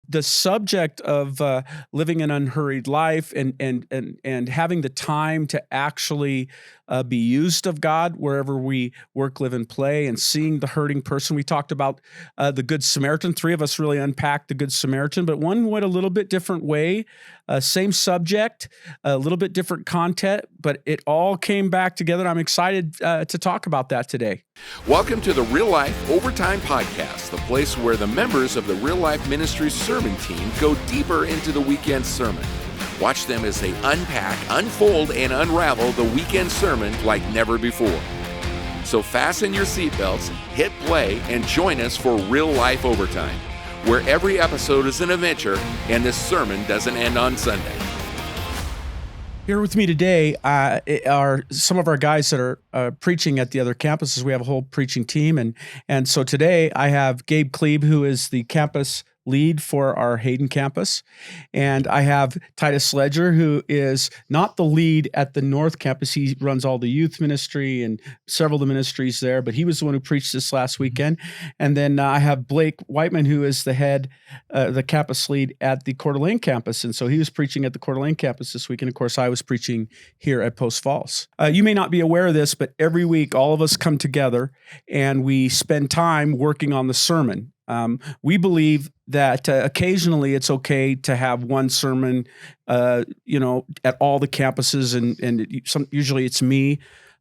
The subject of living an unhurried life and having the time to actually be used of God wherever we work, live, and play, and seeing the hurting person. We talked about the Good Samaritan. Three of us really unpacked the Good Samaritan, but one went a little bit different way. Same subject, a little bit different content, but it all came back together. I'm excited to talk about that today. Welcome to the Real Life Overtime Podcast, the place where the members of the Real Life Ministries sermon team go deeper into the weekend sermon. Watch them as they unpack, unfold, and unravel the weekend sermon like never before. So fasten your seatbelts, hit play, and join us for Real Life Overtime, where every episode is an adventure and this sermon doesn't end on Sunday. Here with me today are some of our guys that are preaching at the other campuses. We have a whole preaching team, and so today I have Gabe Klebe, who is the campus lead for our Hayden campus, and I have Titus Ledger, who is not the lead at the North campus. He runs all the youth ministry and several of the ministries there, but he was the one who preached this last weekend. And then I have Blake Whiteman, who is the head, the campus lead at the Coeur d'Alene campus, and so he was preaching at the Coeur d'Alene campus this week, and of course I was preaching here at Post Falls. You may not be aware of this, but every week all of us come together and we spend time working on the sermon. We believe that occasionally it's okay to have one sermon, at all the campuses, and usually it's me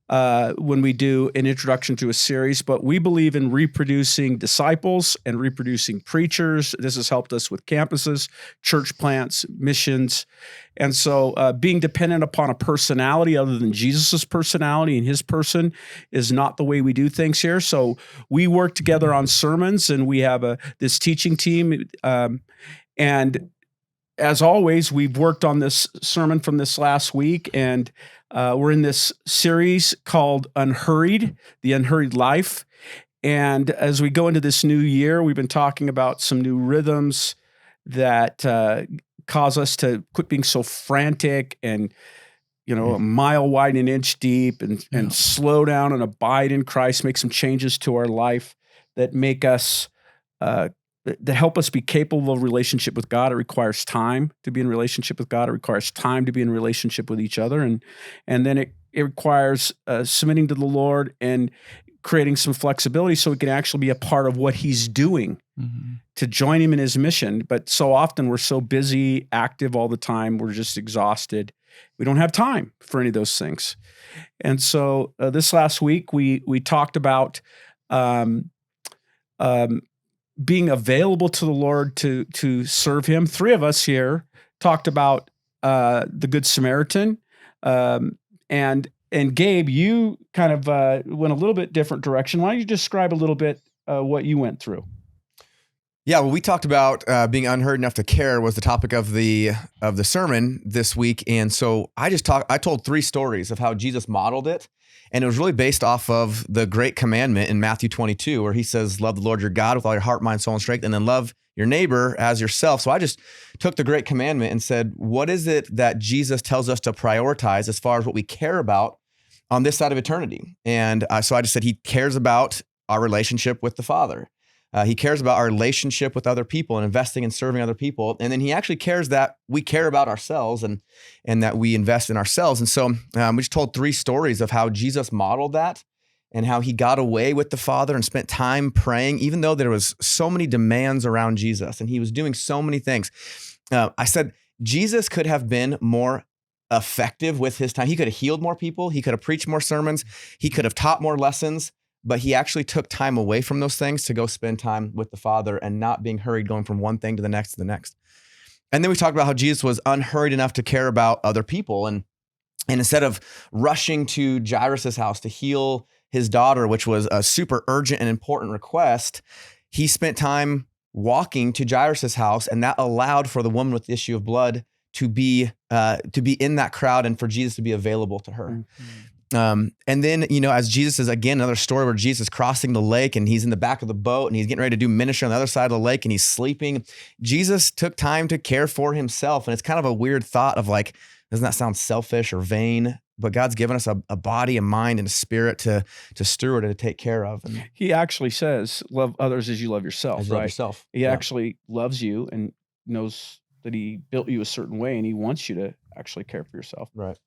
when we do an introduction to a series. But we believe in reproducing disciples and reproducing preachers. This has helped us with campuses, church plants, missions. And so being dependent upon a personality other than Jesus's personality and his person is not the way we do things here. So we work together on sermons, and we have this teaching team. And as always, we've worked on this sermon from this last week, and we're in this series called Unhurried, the Unhurried Life. And as we go into this new year, we've been talking about some new rhythms that cause us to quit being so frantic and, a mile wide and an inch deep, and slow down and abide in Christ, make some changes to our life that make us, that help us be capable of relationship with God. It requires time to be in relationship with God. It requires time to be in relationship with each other. And then it requires submitting to the Lord and creating some flexibility so we can actually be a part of what he's doing, to join him in his mission. But so often we're so busy, active all the time, we're just exhausted. We don't have time for any of those things. And so this last week, we talked about being available to the Lord to serve him. Three of us here talked about the Good Samaritan. And Gabe, you kind of went a little bit different direction. Why don't you describe a little bit what you went through? Yeah, well, we talked about being unheard enough to care was the topic of the sermon this week, and so I told three stories of how Jesus modeled it, and it was really based off of the great commandment in Matthew 22, where he says, "Love the Lord your God with all your heart, mind, soul, and strength, and then love your neighbor as yourself." So I just took the great commandment and said, what is it that Jesus tells us to prioritize as far as what we care about on this side of eternity? And so I just said he cares about our relationship with the Father. He cares about our relationship with other people and investing and serving other people. And then he actually cares that we care about ourselves and that we invest in ourselves. And so we just told three stories of how Jesus modeled that and how he got away with the Father and spent time praying, even though there was so many demands around Jesus and he was doing so many things. I said, Jesus could have been more effective with his time. He could have healed more people. He could have preached more sermons. He could have taught more lessons. But he actually took time away from those things to go spend time with the Father and not being hurried, going from one thing to the next to the next. And then we talked about how Jesus was unhurried enough to care about other people. And instead of rushing to Jairus' house to heal his daughter, which was a super urgent and important request, he spent time walking to Jairus' house, and that allowed for the woman with the issue of blood to be in that crowd and for Jesus to be available to her. Mm-hmm. And then, as Jesus is, again, another story where Jesus is crossing the lake and he's in the back of the boat and he's getting ready to do ministry on the other side of the lake and he's sleeping. Jesus took time to care for himself. And it's kind of a weird thought of like, doesn't that sound selfish or vain? But God's given us a body, a mind, and a spirit to steward and to take care of. And he actually says, love others as you love yourself, right? Love yourself. He actually loves you and knows that he built you a certain way, and he wants you to actually care for yourself. Right.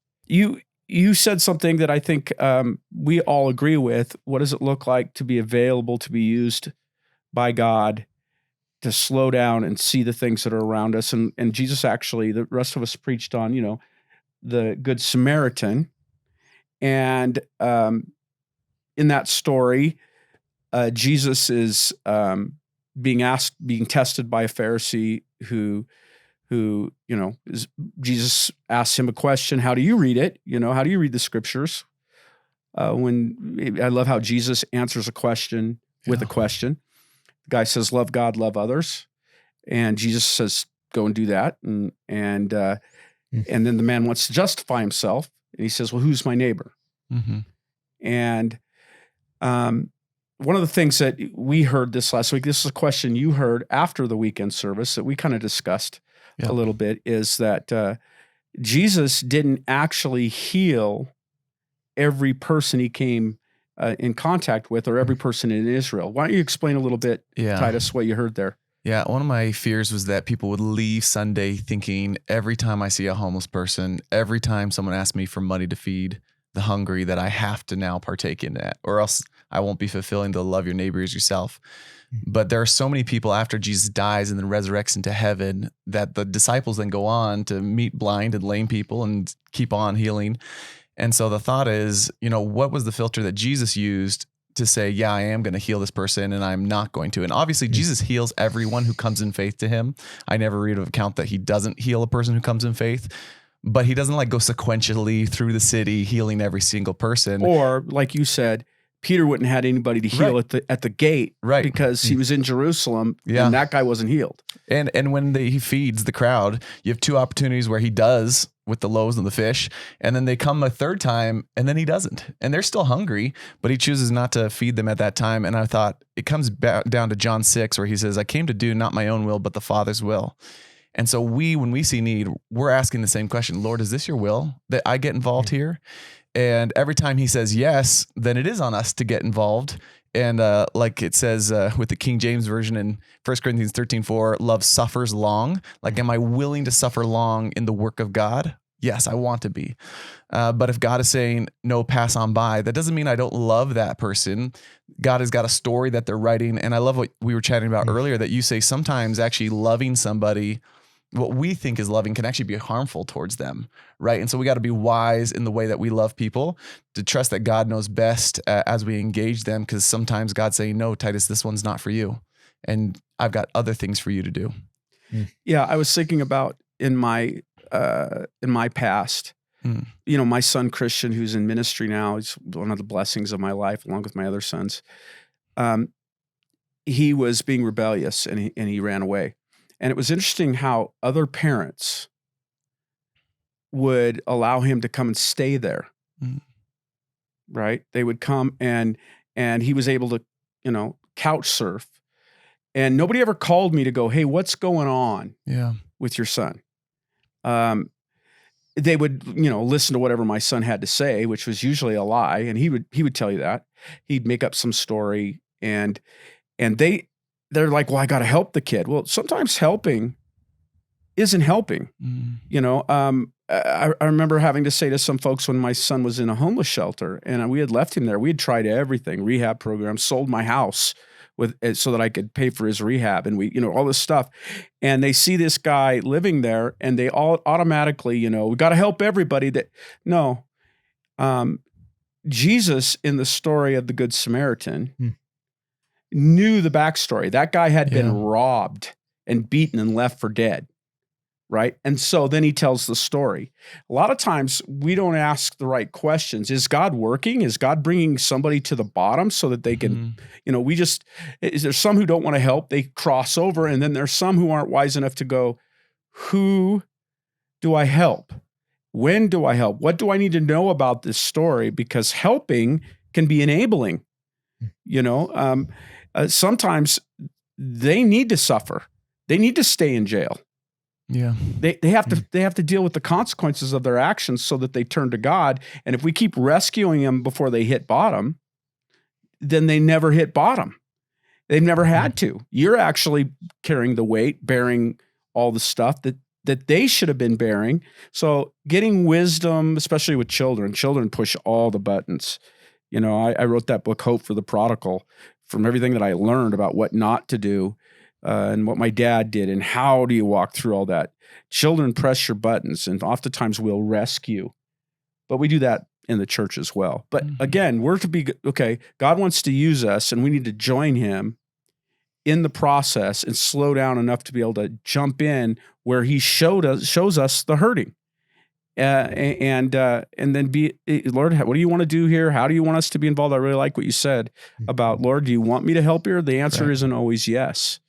You said something that I think we all agree with. What does it look like to be available, to be used by God, to slow down and see the things that are around us? And Jesus actually, the rest of us preached on, the Good Samaritan. And in that story, Jesus is being tested by a Pharisee who Jesus asks him a question. How do you read it? How do you read the scriptures? I love how Jesus answers a question with a question. The guy says, love God, love others. And Jesus says, go and do that. And then the man wants to justify himself. And he says, well, who's my neighbor? Mm-hmm. And one of the things that we heard this last week, this is a question you heard after the weekend service that we kind of discussed a little bit, is that Jesus didn't actually heal every person he came in contact with, or every person in Israel. Why don't you explain a little bit, Titus, what you heard there? Yeah, one of my fears was that people would leave Sunday thinking every time I see a homeless person, every time someone asks me for money to feed the hungry, that I have to now partake in that, or else I won't be fulfilling the love your neighbor as yourself. But there are so many people after Jesus dies and then resurrects into heaven that the disciples then go on to meet blind and lame people and keep on healing. And so the thought is, what was the filter that Jesus used to say, yeah, I am going to heal this person and I'm not going to? And obviously Jesus heals everyone who comes in faith to him. I never read of an account that he doesn't heal a person who comes in faith, but he doesn't go sequentially through the city healing every single person. Or like you said, Peter wouldn't have had anybody to heal at the gate, because he was in Jerusalem and that guy wasn't healed. And when he feeds the crowd, you have two opportunities where he does with the loaves and the fish, and then they come a third time and then he doesn't. And they're still hungry, but he chooses not to feed them at that time. And I thought it comes down to John 6, where he says, I came to do not my own will, but the Father's will. And so when we see need, we're asking the same question, Lord, is this your will that I get involved here? And every time he says yes, then it is on us to get involved. And like it says with the King James Version in 1 Corinthians 13:4, love suffers long. Am I willing to suffer long in the work of God? Yes, I want to be. But if God is saying, no, pass on by, that doesn't mean I don't love that person. God has got a story that they're writing. And I love what we were chatting about earlier, that you say sometimes actually loving somebody, what we think is loving, can actually be harmful towards them, right? And so we got to be wise in the way that we love people, to trust that God knows best as we engage them, because sometimes God's saying, no, Titus, this one's not for you, and I've got other things for you to do. Yeah, I was thinking about in my past, my son Christian, who's in ministry now, he's one of the blessings of my life, along with my other sons. He was being rebellious, and he ran away. And it was interesting how other parents would allow him to come and stay there, right? They would come and he was able to, couch surf. And nobody ever called me to go, hey, what's going on with your son? They would, listen to whatever my son had to say, which was usually a lie. And he would tell you that. He'd make up some story, and they're like, well, I got to help the kid. Well, sometimes helping isn't helping. I remember having to say to some folks when my son was in a homeless shelter and we had left him there, we had tried everything, rehab programs, sold my house so that I could pay for his rehab, and we, all this stuff. And they see this guy living there, and they all automatically, we got to help everybody. Jesus, in the story of the Good Samaritan, knew the backstory. That guy had been robbed and beaten and left for dead, right? And so then he tells the story. A lot of times we don't ask the right questions. Is God working? Is God bringing somebody to the bottom so that they can, there's some who don't want to help. They cross over. And then there's some who aren't wise enough to go, who do I help? When do I help? What do I need to know about this story? Because helping can be enabling, sometimes they need to suffer. They need to stay in jail. Yeah. They have to deal with the consequences of their actions so that they turn to God. And if we keep rescuing them before they hit bottom, then they never hit bottom. They've never had to. You're actually carrying the weight, bearing all the stuff that they should have been bearing. So getting wisdom, especially with children push all the buttons. You know, I wrote that book, Hope for the Prodigal, from everything that I learned about what not to do and what my dad did and how do you walk through all that. Children press your buttons and oftentimes will rescue. But we do that in the church as well. But again, we're to be, okay, God wants to use us and we need to join him in the process and slow down enough to be able to jump in where he shows us the hurting. And then be, Lord, what do you want to do here? How do you want us to be involved? I really like what you said about, Lord, do you want me to help here? The answer isn't always yes.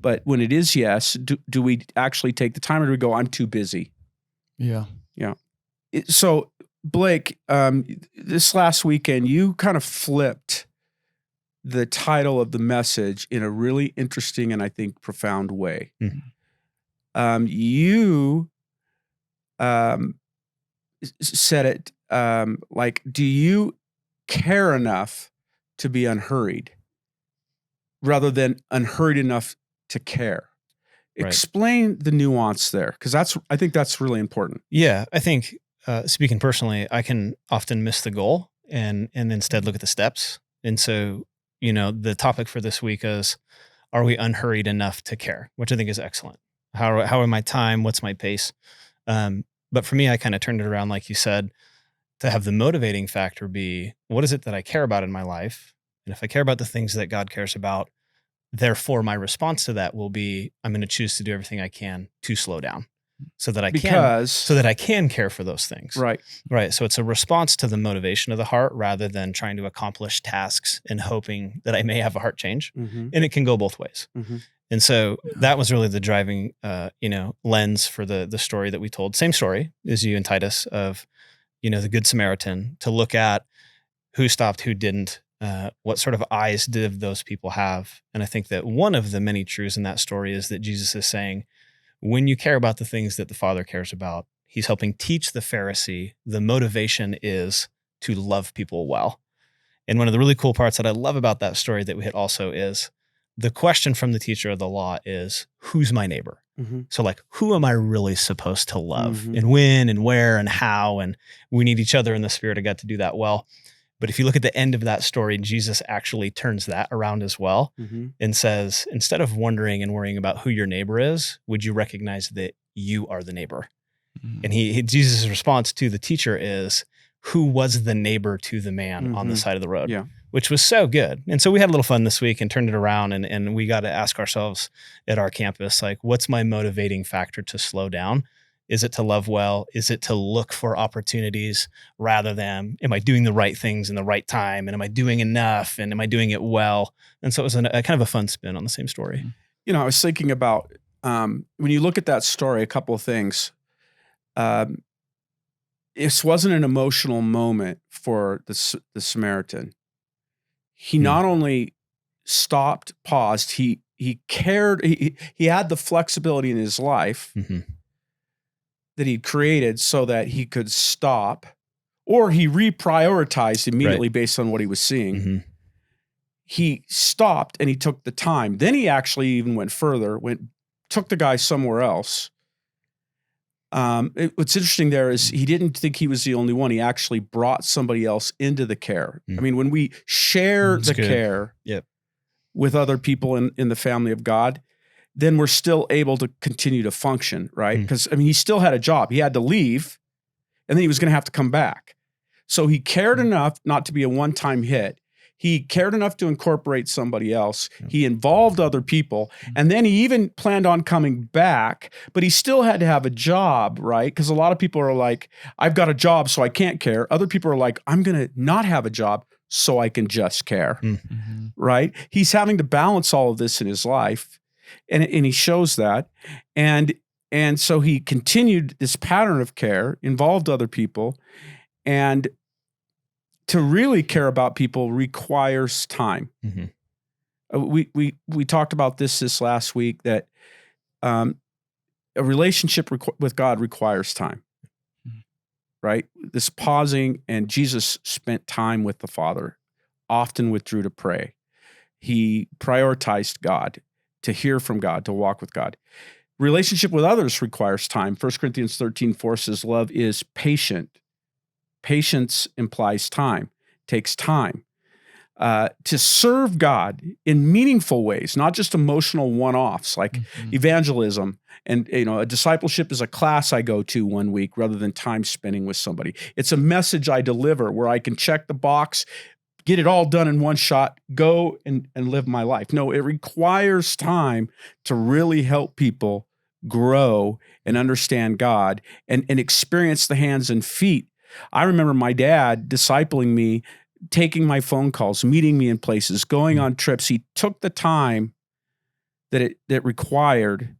But when it is yes, do we actually take the time or do we go, I'm too busy? Yeah. Yeah. So Blake, this last weekend, you kind of flipped the title of the message in a really interesting and I think profound way. You said it like, do you care enough to be unhurried rather than unhurried enough to care? Right. Explain the nuance there, because I think that's really important. Yeah, I think speaking personally, I can often miss the goal and instead look at the steps. And so, you know, the topic for this week is, are we unhurried enough to care? Which I think is excellent. How am my time? What's my pace? But for me, I kind of turned it around, like you said, to have the motivating factor be, what is it that I care about in my life? And if I care about the things that God cares about, therefore my response to that will be, I'm going to choose to do everything I can to slow down so that I can care for those things. Right. Right. So it's a response to the motivation of the heart rather than trying to accomplish tasks and hoping that I may have a heart change. And it can go both ways. And so that was really the driving, lens for the story that we told. Same story as you and Titus of, the Good Samaritan, to look at who stopped, who didn't, what sort of eyes did those people have. And I think that one of the many truths in that story is that Jesus is saying, when you care about the things that the Father cares about, he's helping teach the Pharisee the motivation is to love people well. And one of the really cool parts that I love about that story that we hit also is the question from the teacher of the law is, who's my neighbor? So like, who am I really supposed to love and when and where and how? And we need each other in the Spirit of God to do that well. But if you look at the end of that story, Jesus actually turns that around as well and says, instead of wondering and worrying about who your neighbor is, would you recognize that you are the neighbor? And Jesus' response to the teacher is, who was the neighbor to the man on the side of the road? Yeah. Which was so good. And so we had a little fun this week and turned it around and we got to ask ourselves at our campus, like, what's my motivating factor to slow down? Is it to love well? Is it to look for opportunities rather than, am I doing the right things in the right time? And am I doing enough? And am I doing it well? And so it was a kind of a fun spin on the same story. I was thinking about, when you look at that story, a couple of things. This wasn't an emotional moment for the Samaritan. He not only stopped, paused, he cared, he had the flexibility in his life that he'd created so that he could stop, or he reprioritized immediately based on what he was seeing. He stopped and he took the time. Then he actually even went further, took the guy somewhere else. What's interesting there is he didn't think he was the only one. He actually brought somebody else into the care. I mean, when we share the care with other people in the family of God, then we're still able to continue to function, right? Because, he still had a job. He had to leave, and then he was going to have to come back. So he cared enough not to be a one-time hit. He cared enough to incorporate somebody else. He involved other people. And then he even planned on coming back, but he still had to have a job, right? Because a lot of people are like, I've got a job, so I can't care. Other people are like, I'm going to not have a job so I can just care, right? He's having to balance all of this in his life, and he shows that. And so he continued this pattern of care, involved other people, and to really care about people requires time. We talked about this last week, that a relationship with God requires time, right? This pausing, and Jesus spent time with the Father, often withdrew to pray. He prioritized God, to hear from God, to walk with God. Relationship with others requires time. 1 Corinthians 13:4 says, love is patient. Patience implies time, takes time. To serve God in meaningful ways, not just emotional one-offs like evangelism. And, a discipleship is a class I go to one week rather than time spending with somebody. It's a message I deliver where I can check the box, get it all done in one shot, go and live my life. No, it requires time to really help people grow and understand God and experience the hands and feet. I remember my dad discipling me, taking my phone calls, meeting me in places, going on trips. He took the time that it required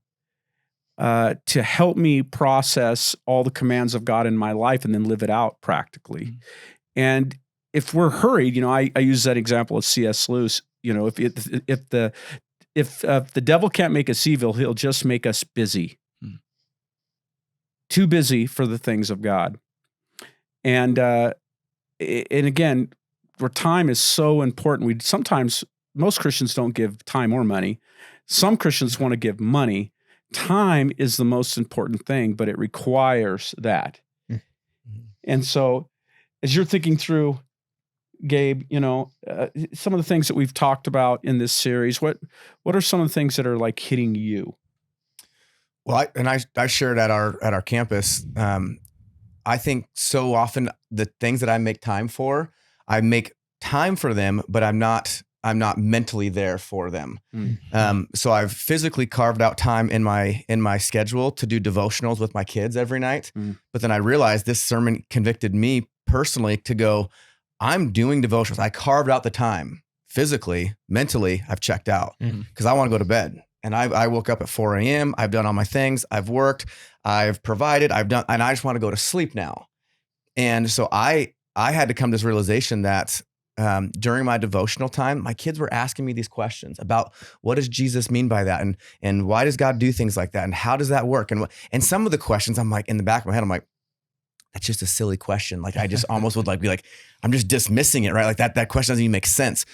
to help me process all the commands of God in my life and then live it out practically. And if we're hurried, I use that example of C.S. Lewis. If the devil can't make us evil, he'll just make us busy. Too busy for the things of God. And again, where time is so important, most Christians don't give time or money. Some Christians want to give money. Time is the most important thing, but it requires that. And so as you're thinking through, Gabe, some of the things that we've talked about in this series, what are some of the things that are like hitting you? Well, I shared at our campus. I think so often the things that I make time for, I make time for them, but I'm not mentally there for them. So I've physically carved out time in my schedule to do devotionals with my kids every night. But then I realized this sermon convicted me personally to go, I'm doing devotionals. I carved out the time physically, mentally, I've checked out because I want to go to bed. And I woke up at 4 a.m. I've done all my things. I've worked, I've provided, I've done, and I just want to go to sleep now. And so I had to come to this realization that during my devotional time, my kids were asking me these questions about what does Jesus mean by that? And why does God do things like that? And how does that work? And some of the questions I'm like, in the back of my head, I'm like, that's just a silly question. Like I just almost would be like, I'm just dismissing it, right? Like that question doesn't even make sense.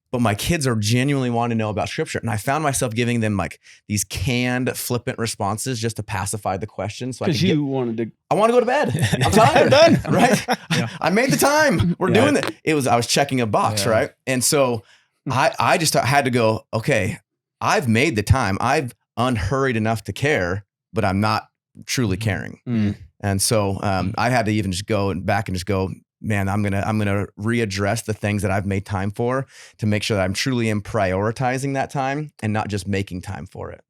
But my kids are genuinely wanting to know about scripture. And I found myself giving them like these canned, flippant responses just to pacify the question. So because I want to go to bed. I'm tired. I'm done, right? Yeah. I made the time. We're doing it. I was checking a box, right? And so I just had to go, okay, I've made the time. I've unhurried enough to care, but I'm not truly caring. And so I had to even just go back and just go, man, I'm gonna readdress the things that I've made time for to make sure that I'm truly am prioritizing that time and not just making time for it.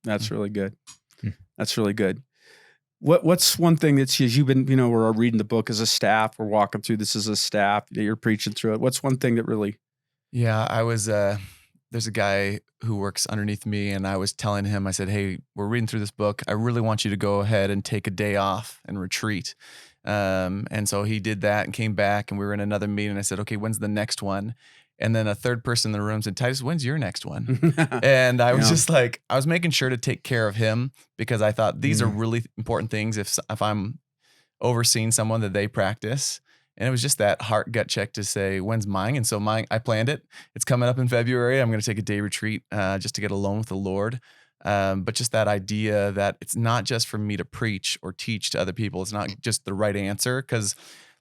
That's really good. That's really good. What's one thing that's you've been, we're reading the book as a staff, we're walking through this as a staff, you're preaching through it. What's one thing that really? Yeah, I was. There's a guy who works underneath me, and I was telling him, I said, hey, we're reading through this book. I really want you to go ahead and take a day off and retreat. And so he did that and came back, and we were in another meeting. I said, okay, when's the next one? And then a third person in the room said, Titus, when's your next one? And I was just like, I was making sure to take care of him because I thought these are really important things if I'm overseeing someone that they practice. And it was just that heart gut check to say, when's mine? And so I planned it. It's coming up in February. I'm going to take a day retreat just to get alone with the Lord. But just that idea that it's not just for me to preach or teach to other people. It's not just the right answer. Because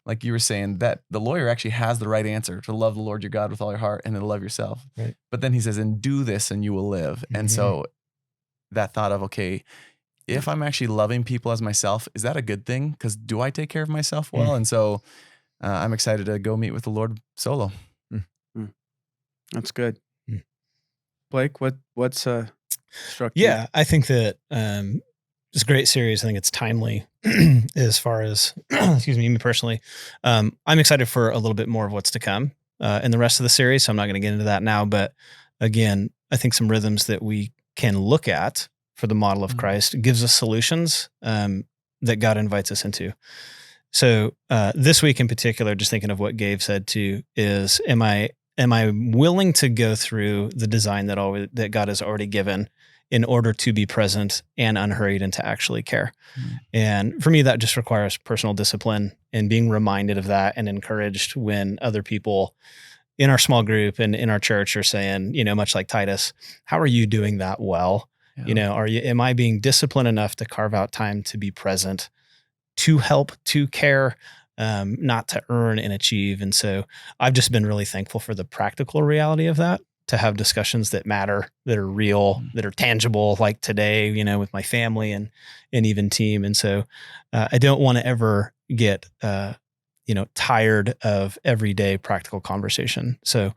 like you were saying, that the lawyer actually has the right answer to love the Lord your God with all your heart and to love yourself. Right. But then he says, and do this and you will live. And so that thought of, okay, if I'm actually loving people as myself, is that a good thing? Because do I take care of myself well? And so I'm excited to go meet with the Lord solo. That's good. Blake, what's struck you? Yeah, I think that it's a great series. I think it's timely as far as, excuse me personally. I'm excited for a little bit more of what's to come in the rest of the series. So I'm not going to get into that now. But again, I think some rhythms that we can look at for the model of Christ gives us solutions that God invites us into. So this week in particular, just thinking of what Gabe said too, is am I willing to go through the design that God has already given in order to be present and unhurried and to actually care? And for me, that just requires personal discipline and being reminded of that and encouraged when other people in our small group and in our church are saying, much like Titus, how are you doing that well? Yeah. Am I being disciplined enough to carve out time to be present, to help, to care, not to earn and achieve? And so I've just been really thankful for the practical reality of that, to have discussions that matter, that are real, that are tangible, like today, with my family and even team. And so I don't want to ever get, tired of everyday practical conversation. So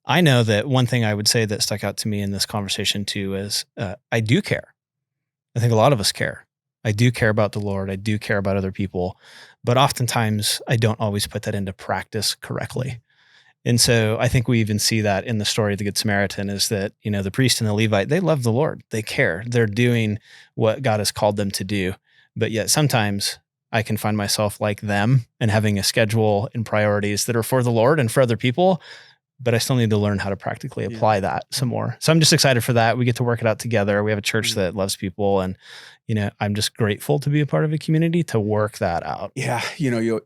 I know that one thing I would say that stuck out to me in this conversation too is I do care. I think a lot of us care. I do care about the Lord. I do care about other people, but oftentimes I don't always put that into practice correctly. And so I think we even see that in the story of the Good Samaritan, is that, the priest and the Levite, they love the Lord. They care. They're doing what God has called them to do. But yet sometimes I can find myself like them and having a schedule and priorities that are for the Lord and for other people, but I still need to learn how to practically apply that some more. So I'm just excited for that. We get to work it out together. We have a church that loves people, and, I'm just grateful to be a part of a community to work that out. Yeah.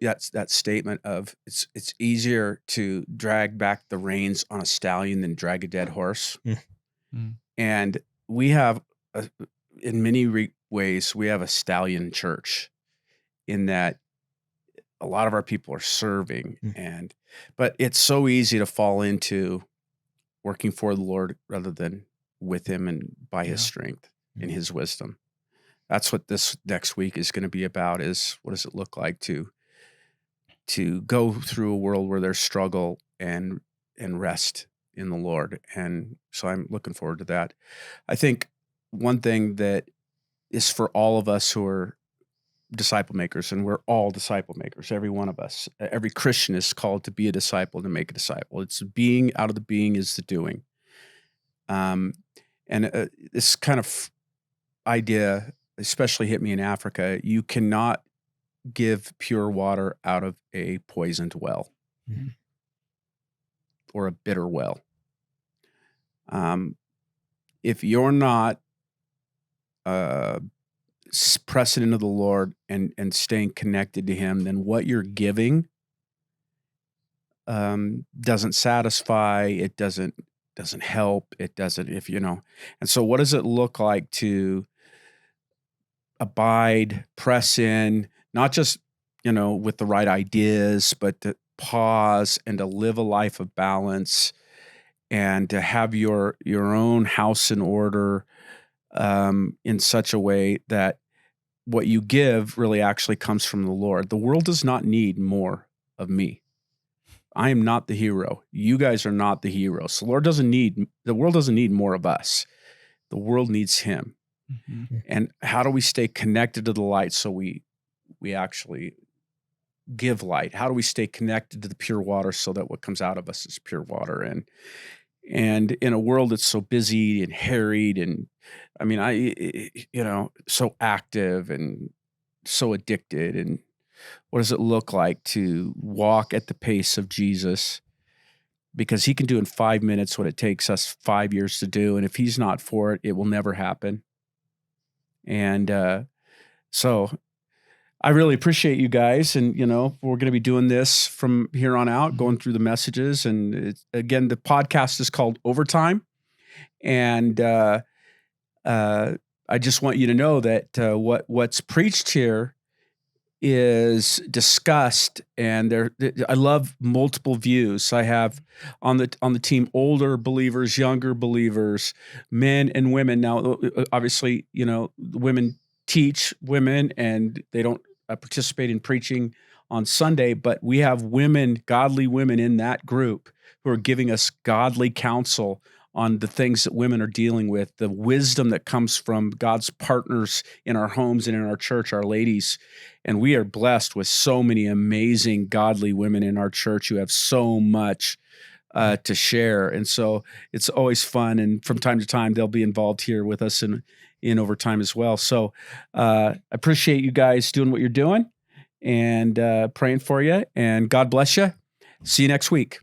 That's that statement of it's easier to drag back the reins on a stallion than drag a dead horse. And we have, in many ways, we have a stallion church, in that a lot of our people are serving, but it's so easy to fall into working for the Lord rather than with him and by his strength and his wisdom. That's what this next week is going to be about, is what does it look like to go through a world where there's struggle and rest in the Lord. And so I'm looking forward to that. I think one thing that is for all of us who are disciple makers, and we're all disciple makers, every one of us, every Christian is called to be a disciple, to make a disciple. It's being. Out of the being is the doing. And this kind of idea especially hit me in Africa. You cannot give pure water out of a poisoned well or a bitter well. If you're not pressing into the Lord and staying connected to him, then what you're giving doesn't satisfy. It doesn't help. It doesn't, and so what does it look like to abide, press in, not just, with the right ideas, but to pause and to live a life of balance and to have your own house in order in such a way that what you give really actually comes from the Lord. The world does not need more of me. I am not the hero. You guys are not the heroes. The world doesn't need more of us. The world needs him. And how do we stay connected to the light so we actually give light? How do we stay connected to the pure water so that what comes out of us is pure water? And in a world that's so busy and harried, and so active and so addicted, and what does it look like to walk at the pace of Jesus? Because he can do in 5 minutes what it takes us 5 years to do. And if he's not for it, it will never happen. And so I really appreciate you guys. And, we're going to be doing this from here on out, going through the messages. And again, the podcast is called Overtime. And I just want you to know that what's preached here is discussed, and I love multiple views. I have on the team older believers, younger believers, men and women. Now, obviously, women teach women, and they don't participate in preaching on Sunday, but we have women, godly women in that group who are giving us godly counsel on the things that women are dealing with, the wisdom that comes from God's partners in our homes and in our church, our ladies. And we are blessed with so many amazing godly women in our church who have so much to share. And so it's always fun. And from time to time, they'll be involved here with us in Overtime as well. So I appreciate you guys doing what you're doing, and praying for you. And God bless you. See you next week.